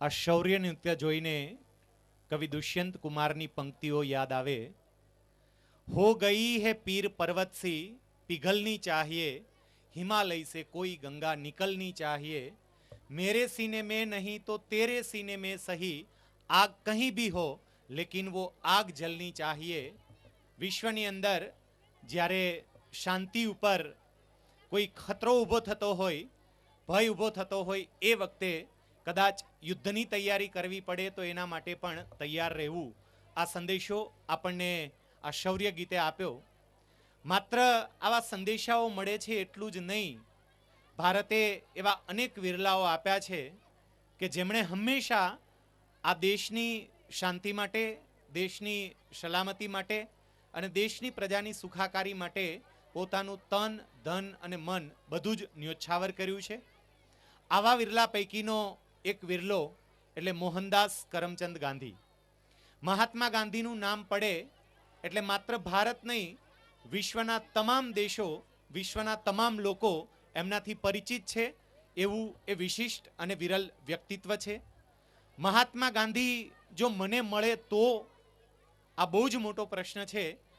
આ શૌર્ય નૃત્ય જોઈને કવિ દુષ્યંત કુમારની પંક્તિઓ યાદ આવે। हो गई है पीर पर्वत सी पिघलनी चाहिए, हिमालय से कोई गंगा निकलनी चाहिए, मेरे सीने में नहीं तो तेरे सीने में सही, आग कहीं भी हो लेकिन वो आग जलनी चाहिए। વિશ્વની અંદર જ્યારે શાંતિ ઉપર કોઈ ખતરો ઊભો થતો હોય, ભય ઊભો થતો હોય, એ વખતે કદાચ યુદ્ધની તૈયારી કરવી પડે તો એના માટે પણ તૈયાર રહેવું, આ સંદેશો આપણને આ શૌર્ય ગીતે આપ્યો। માત્ર આવા સંદેશાઓ મળે છે એટલું જ નહીં, ભારતે એવા અનેક વિરલાઓ આપ્યા છે કે જેમણે હંમેશા આ દેશની શાંતિ માટે, દેશની સલામતી માટે અને દેશની પ્રજાની સુખાકારી માટે પોતાનું તન, ધન અને મન બધું જ ન્યોછાવર કર્યું છે। આવા વિરલા પૈકીનો એક વિરલો એટલે મોહનદાસ કરમચંદ ગાંધી। મહાત્મા ગાંધીનું નામ પડે એટલે માત્ર ભારત નહીં, વિશ્વના તમામ દેશો, વિશ્વના તમામ લોકો એમનાથી પરિચિત છે, એવું એ વિશિષ્ટ અને વિરલ વ્યક્તિત્વ છે। મહાત્મા ગાંધી જો મને મળે તો, આ બહુ જ મોટો પ્રશ્ન છે